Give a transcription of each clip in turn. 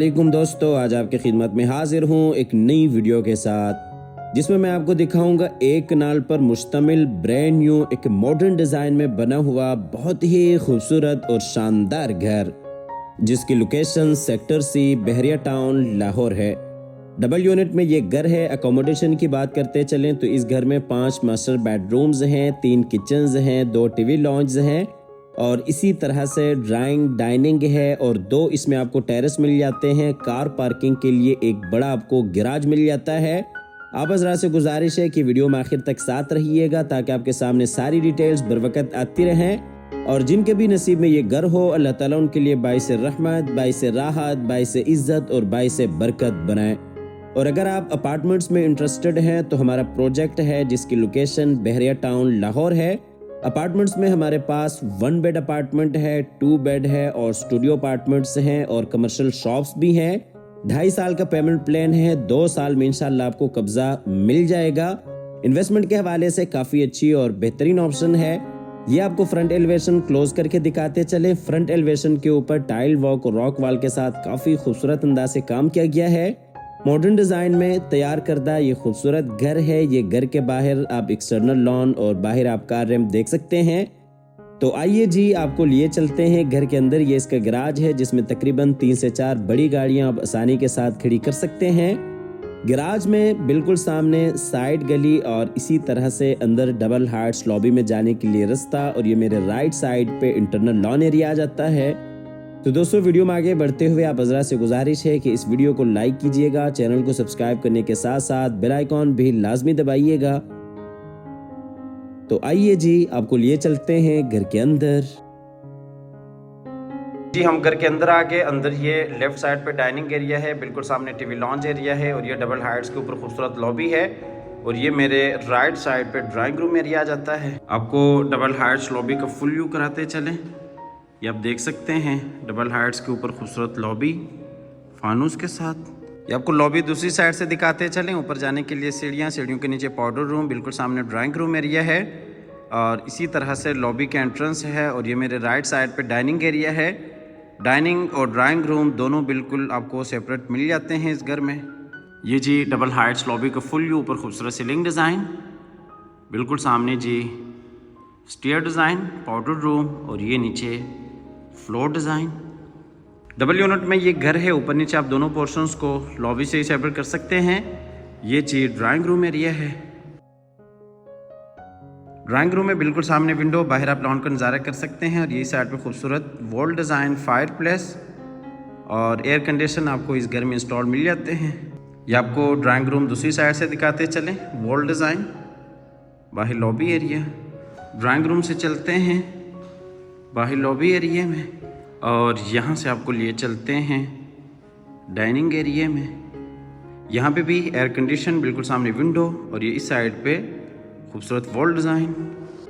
वालेकुम दोस्तों, आज आपकी खिदमत में हाजिर हूँ एक नई वीडियो के साथ जिसमें मैं आपको दिखाऊंगा एक कनाल पर मुश्तमिल ब्रांड न्यू एक मॉडर्न डिज़ाइन में बना हुआ बहुत ही खूबसूरत और शानदार घर जिसकी लोकेशन सेक्टर सी बहरिया टाउन लाहौर है। डबल यूनिट में ये घर है। अकोमोडेशन की बात करते चलें तो इस घर में 5 मास्टर बेडरूम्स हैं, 3 किचन्स हैं, 2 टीवी लॉन्ज हैं और इसी तरह से ड्राइंग डाइनिंग है और 2 इसमें आपको टेरेस मिल जाते हैं। कार पार्किंग के लिए एक बड़ा आपको गैराज मिल जाता है। आप हज़रात से गुजारिश है कि वीडियो में आखिर तक साथ रहिएगा ताकि आपके सामने सारी डिटेल्स बर वक्त आती रहें और जिनके भी नसीब में ये घर हो अल्लाह ताला उनके लिए बाइस रहमत, बाइस राहत, बाइस इज़्ज़त और बाइस बरकत बनाए। और अगर आप अपार्टमेंट्स में इंटरेस्टेड हैं तो हमारा प्रोजेक्ट है जिसकी लोकेशन बहरिया टाउन लाहौर है। अपार्टमेंट्स में हमारे पास 1 बेड अपार्टमेंट है, 2 बेड है और स्टूडियो अपार्टमेंट्स हैं और कमर्शियल शॉप्स भी हैं। 2.5 साल का पेमेंट प्लान है, 2 साल में इंशाल्लाह आपको कब्जा मिल जाएगा। इन्वेस्टमेंट के हवाले से काफ़ी अच्छी और बेहतरीन ऑप्शन है। ये आपको फ्रंट एलिवेशन क्लोज करके दिखाते चले। फ्रंट एलिवेशन के ऊपर टाइल वॉक और रॉक वॉल के साथ काफ़ी खूबसूरत अंदाज से काम किया गया है। मॉडर्न डिज़ाइन में तैयार करदा ये खूबसूरत घर है। ये घर के बाहर आप एक्सटर्नल लॉन और बाहर आप कार रैंप देख सकते हैं। तो आइए जी आपको लिए चलते हैं घर के अंदर। ये इसका गैराज है जिसमें तकरीबन 3 से 4 बड़ी गाड़ियां आप आसानी के साथ खड़ी कर सकते हैं। गैराज में बिल्कुल सामने साइड गली और इसी तरह से अंदर डबल हार्ट्स लॉबी में जाने के लिए रास्ता और ये मेरे राइट साइड पे इंटरनल लॉन एरिया आ जाता है। तो दोस्तों वीडियो में आगे बढ़ते हुए आप हज़रात से गुजारिश है कि इस वीडियो को लाइक कीजिएगा, चैनल को सब्सक्राइब करने के साथ साथ बेल आइकॉन भी लाजमी दबाइएगा। तो आइए जी आपको लिए चलते हैं घर के अंदर। जी हम घर के अंदर आ गए। अंदर ये लेफ्ट साइड पे डाइनिंग एरिया है, बिल्कुल सामने टीवी लॉन्ज एरिया है और ये डबल हाइट्स के ऊपर खूबसूरत लॉबी है और ये मेरे राइट साइड पे ड्राइंग रूम एरिया आ जाता है। आपको डबल हाइट्स लॉबी का फुल व्यू कराते चलें। ये आप देख सकते हैं डबल हाइट्स के ऊपर खूबसूरत लॉबी फानूस के साथ। ये आपको लॉबी दूसरी साइड से दिखाते चलें। ऊपर जाने के लिए सीढ़ियाँ, सीढ़ियों के नीचे पाउडर रूम, बिल्कुल सामने ड्राइंग रूम एरिया है और इसी तरह से लॉबी के एंट्रेंस है और ये मेरे राइट साइड पे डाइनिंग एरिया है। डाइनिंग और ड्राइंग रूम दोनों बिल्कुल आपको सेपरेट मिल जाते हैं इस घर में। ये जी डबल हाइट्स लॉबी का फुल व्यू, ऊपर खूबसूरत सीलिंग डिज़ाइन, बिल्कुल सामने जी स्टेयर डिज़ाइन, पाउडर रूम और ये नीचे फ्लोर डिज़ाइन। डबल यूनिट में ये घर है, ऊपर नीचे आप दोनों पोर्शंस को लॉबी से ही सेपरेट कर सकते हैं। ये चीज ड्राइंग रूम एरिया है। ड्राइंग रूम में बिल्कुल सामने विंडो, बाहर आप लॉन का नज़ारा कर सकते हैं और ये साइड पे खूबसूरत वॉल डिज़ाइन, फायर प्लेस और एयर कंडीशन आपको इस घर में इंस्टॉल मिल जाते हैं। ये आपको ड्राइंग रूम दूसरी साइड से दिखाते चलें। वॉल डिज़ाइन, बाहर लॉबी एरिया। ड्राइंग रूम से चलते हैं बाहर लॉबी एरिया में और यहाँ से आपको लिए चलते हैं डाइनिंग एरिया में। यहाँ पे भी एयर कंडीशन, बिल्कुल सामने विंडो और ये इस साइड पे खूबसूरत वॉल डिज़ाइन।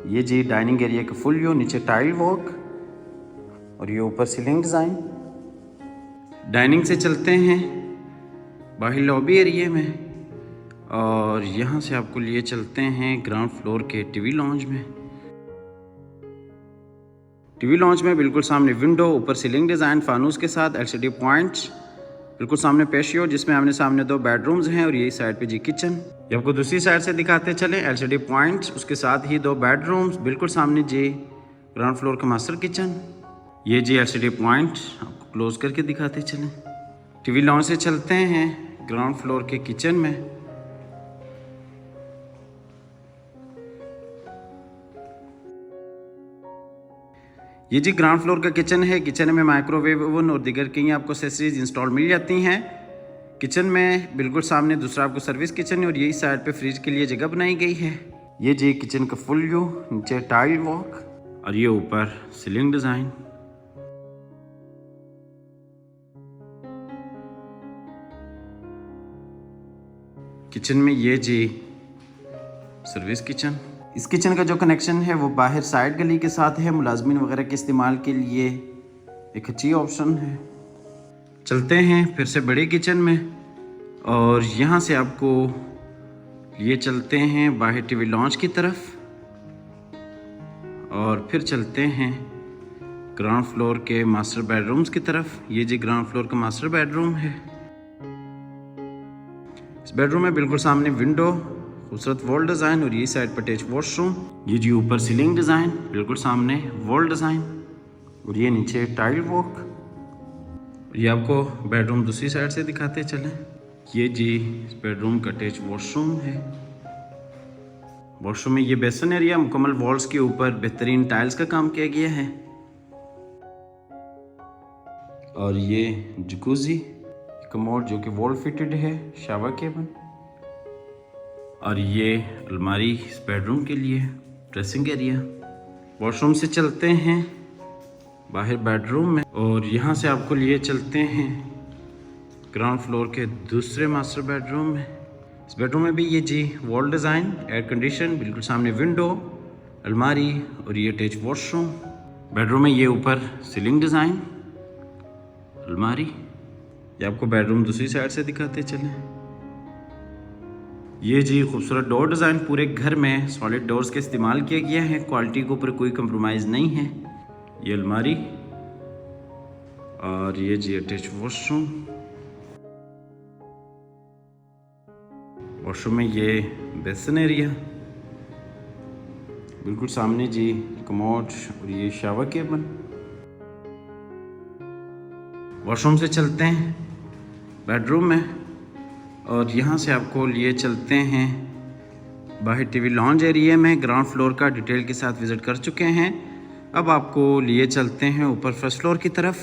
ये जी डाइनिंग एरिया का फुल व्यू, नीचे टाइल वॉक और ये ऊपर सीलिंग डिज़ाइन। डाइनिंग से चलते हैं बाहर लॉबी एरिया में और यहाँ से आपको लिए चलते हैं ग्राउंड फ्लोर के टीवी लॉन्ज में। टीवी लॉन्च में बिल्कुल सामने विंडो, ऊपर सीलिंग डिज़ाइन फानूस के साथ, एलसीडी पॉइंट्स, बिल्कुल सामने पेशियो जिसमें आमने सामने 2 बेडरूम्स हैं और यही साइड पे जी किचन। ये आपको दूसरी साइड से दिखाते चलें। एलसीडी पॉइंट्स, उसके साथ ही 2 बेडरूम्स, बिल्कुल सामने जी ग्राउंड फ्लोर का मास्टर किचन। ये जी एलसीडी पॉइंट आपको क्लोज करके दिखाते चलें। टीवी लॉन्च से चलते हैं ग्राउंड फ्लोर के किचन में। ये जी ग्राउंड फ्लोर का किचन है। किचन में माइक्रोवेव ओवन और दीगर कई आपको एक्सेसरीज इंस्टॉल मिल जाती हैं। किचन में बिल्कुल सामने दूसरा आपको सर्विस किचन है और यही साइड पे फ्रिज के लिए जगह बनाई गई है। ये जी किचन का फुल व्यू, नीचे टाइल वॉक और ये ऊपर सीलिंग डिज़ाइन। किचन में ये जी सर्विस किचन। इस किचन का जो कनेक्शन है वो बाहर साइड गली के साथ है। मुलाजमीन वगैरह के इस्तेमाल के लिए एक अच्छी ऑप्शन है। चलते हैं फिर से बड़े किचन में और यहाँ से आपको ये चलते हैं बाहर टीवी लॉन्च की तरफ और फिर चलते हैं ग्राउंड फ्लोर के मास्टर बेडरूम्स की तरफ। ये जी ग्राउंड फ्लोर का मास्टर बेडरूम है। इस बेडरूम में बिल्कुल सामने विंडो, खूबसूरत वॉल डिज़ाइन और ये साइड पर अटैच वॉशरूम। ये जी ऊपर सीलिंग डिज़ाइन, बिल्कुल सामने वॉल डिज़ाइन और ये नीचे टाइल वॉक। ये आपको बेडरूम दूसरी साइड से दिखाते चलें। ये जी इस बेडरूम का अटैच वॉशरूम है। वॉशरूम में ये बेसन एरिया, मुकम्मल वॉल्स के ऊपर बेहतरीन टाइल्स का काम किया गया है। और ये जकूजी कमोड जो कि वॉल फिटेड है, शावर केबिन। और ये अलमारी इस बेडरूम के लिए, ड्रेसिंग एरिया। वॉशरूम से चलते हैं बाहर बेडरूम में और यहाँ से आपको लिए चलते हैं ग्राउंड फ्लोर के दूसरे मास्टर बेडरूम में। इस बेडरूम में भी ये जी वॉल डिज़ाइन, एयर कंडीशन, बिल्कुल सामने विंडो, अलमारी और ये अटैच वॉशरूम। बेडरूम में ये ऊपर सीलिंग डिज़ाइन, अलमारी। ये आपको बेडरूम दूसरी साइड से दिखाते चलें। ये जी खूबसूरत डोर डिज़ाइन, पूरे घर में सॉलिड डोर्स का इस्तेमाल किया गया है, क्वालिटी के ऊपर कोई कंप्रोमाइज़ नहीं है। ये अलमारी और ये जी अटैच वॉशरूम। वॉशरूम में ये बेसन एरिया, बिल्कुल सामने जी कमोड और ये शावर केबिन। वॉशरूम से चलते हैं बेडरूम में और यहाँ से आपको लिए चलते हैं बाहर टीवी लॉन्ज एरिया में। ग्राउंड फ्लोर का डिटेल के साथ विज़िट कर चुके हैं। अब आपको लिए चलते हैं ऊपर फर्स्ट फ्लोर की तरफ,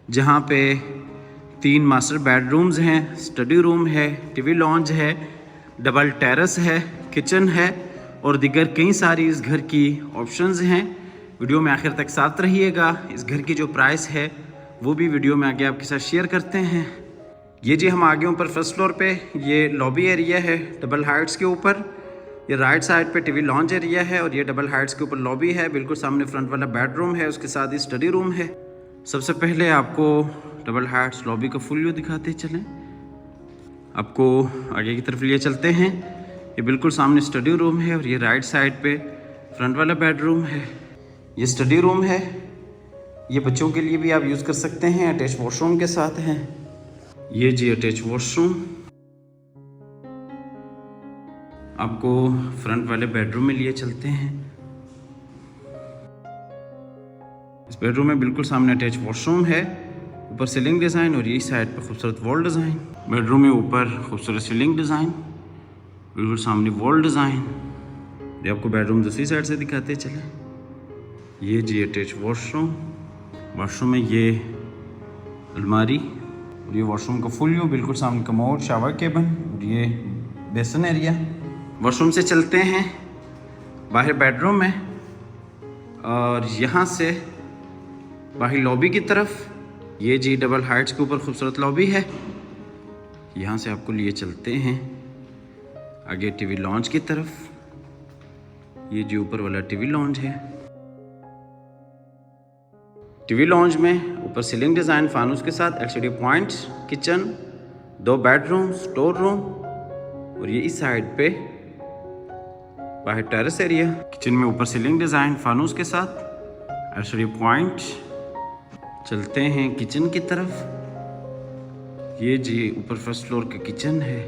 जहाँ पे 3 मास्टर बेडरूम्स हैं, स्टडी रूम है, टीवी लॉन्ज है, डबल टेरेस है, किचन है और दीगर कई सारी इस घर की ऑप्शंस हैं। वीडियो में आखिर तक साथ रहिएगा। इस घर की जो प्राइस है वो भी वीडियो में आगे आपके साथ शेयर करते हैं। ये जी हम आगे ऊपर फर्स्ट फ्लोर पे, ये लॉबी एरिया है डबल हाइट्स के ऊपर। ये राइट साइड पे टीवी लॉन्ज एरिया है और ये डबल हाइट्स के ऊपर लॉबी है। बिल्कुल सामने फ्रंट वाला बेडरूम है, उसके साथ ही स्टडी रूम है। सबसे पहले आपको डबल हाइट्स लॉबी का फुल व्यू दिखाते चलें। आपको आगे की तरफ लिए चलते हैं। ये बिल्कुल सामने स्टडी रूम है और ये राइट साइड पे फ्रंट वाला बेडरूम है। ये स्टडी रूम है, ये बच्चों के लिए भी आप यूज़ कर सकते हैं, अटैच वॉशरूम के साथ है। ये जी अटैच वॉशरूम। आपको फ्रंट वाले बेडरूम में लिए चलते हैं। इस बेडरूम में बिल्कुल सामने अटैच वॉशरूम है, ऊपर सीलिंग डिज़ाइन और ये साइड पर खूबसूरत वॉल डिज़ाइन। बेडरूम में ऊपर खूबसूरत सीलिंग डिज़ाइन, बिल्कुल सामने वॉल डिज़ाइन। ये आपको बेडरूम दूसरी साइड से दिखाते चले। ये जी अटैच वॉशरूम। वॉशरूम में ये अलमारी और ये वॉशरूम का फुल व्यू, बिल्कुल सामने कमोड, शावर केबिन और ये बेसन एरिया। वॉशरूम से चलते हैं बाहर बेडरूम में और यहाँ से बाहर लॉबी की तरफ। ये जी डबल हाइट्स के ऊपर खूबसूरत लॉबी है। यहाँ से आपको लिए चलते हैं आगे टीवी लॉन्ज की तरफ। ये जी ऊपर वाला टीवी लॉन्ज है। टीवी लॉन्ज में ऊपर सीलिंग डिज़ाइन फानूस के साथ, LCD points, kitchen, 2 bedroom, store room और ये इस साइड पे बाहर टेरेस एरिया। किचन में ऊपर सीलिंग डिज़ाइन फानूस के साथ, एलसीडी पॉइंट। चलते हैं किचन की तरफ। ये जी ऊपर फर्स्ट फ्लोर का किचन है,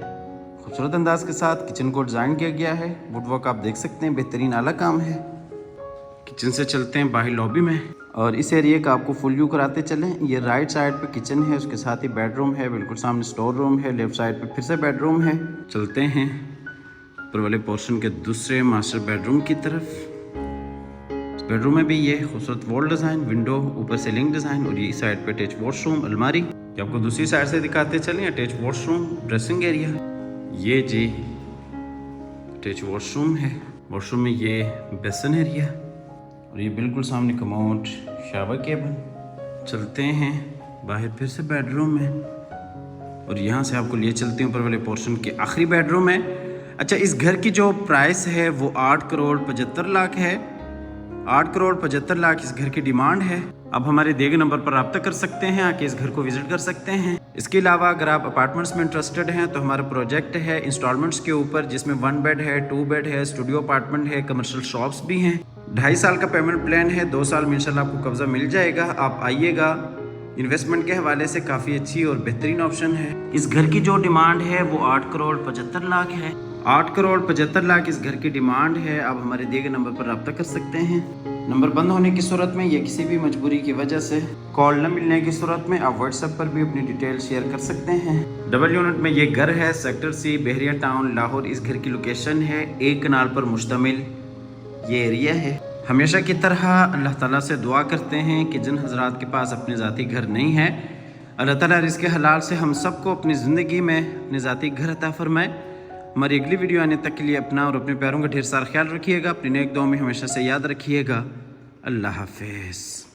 खूबसूरत अंदाज के साथ किचन को डिज़ाइन किया गया है। वुड वर्क आप देख सकते हैं, बेहतरीन आला काम है। किचन से चलते हैं बाहर लॉबी में और इस एरिया का आपको फुल व्यू कराते चलें। ये राइट साइड पे किचन है, उसके साथ ही बेडरूम है, बिल्कुल सामने स्टोर रूम है, लेफ्ट साइड पे फिर से बेडरूम है। चलते हैं ऊपर वाले पोर्शन के दूसरे मास्टर बेडरूम की तरफ। बेडरूम में भी ये खूबसूरत वॉल डिज़ाइन, विंडो, ऊपर सीलिंग डिज़ाइन और ये इस साइड पे अटैच वॉशरूम, अलमारी। ये आपको दूसरी साइड से दिखाते चलें। Attach washroom, dressing area. ये जी अटैच वॉशरूम है। वॉशरूम में ये बेसन एरिया और ये बिल्कुल सामने कमोड, शावर केबिन। चलते हैं बाहर फिर से बेडरूम में और यहाँ से आपको लिए चलते हैं ऊपर वाले पोर्शन के आखिरी बेडरूम में। अच्छा, इस घर की जो प्राइस है वो 8 करोड़ 75 लाख है। 8 करोड़ 75 लाख इस घर की डिमांड है। अब हमारे दिए गए नंबर पर रब्ता कर सकते हैं, आके इस घर को विजिट कर सकते हैं। इसके अलावा अगर आप अपार्टमेंट्स में इंटरेस्टेड हैं तो हमारा प्रोजेक्ट है इंस्टॉलमेंट्स के ऊपर, जिसमें 1 बेड है, 2 बेड है, स्टूडियो अपार्टमेंट है, कमर्शियल शॉप्स भी हैं। 2.5 साल का पेमेंट प्लान है, 2 साल में इंशाल्लाह आपको कब्जा मिल जाएगा। आप आइएगा, इन्वेस्टमेंट के हवाले से काफ़ी अच्छी और बेहतरीन ऑप्शन है। इस घर की जो डिमांड है वो 8 करोड़ 75 लाख है। 8 करोड़ 75 लाख इस घर की डिमांड है। आप हमारे दिए गए नंबर पर रब्ता कर सकते हैं। नंबर बंद होने की सूरत में या किसी भी मजबूरी की वजह से कॉल न मिलने की सूरत में आप व्हाट्सएप पर भी अपनी डिटेल शेयर कर सकते हैं। डबल यूनिट में ये घर है, सेक्टर सी, बहरिया टाउन, लाहौर। इस घर की लोकेशन है, एक कनाल पर मुश्तमिल ये एरिया है। हमेशा की तरह अल्लाह ताला से दुआ करते हैं कि जिन हजरात के पास अपने ज़ाती घर नहीं है, अल्लाह ताला रिज़्क़ हलाल से हम सबको अपनी ज़िंदगी में अपने ज़ाती घर अता फरमाए। हमारी अगली वीडियो आने तक के लिए अपना और अपने प्यारों का ढेर सारा ख्याल रखिएगा। अपनी नेक दुआ में हमेशा से याद रखिएगा। अल्लाह हाफिज़।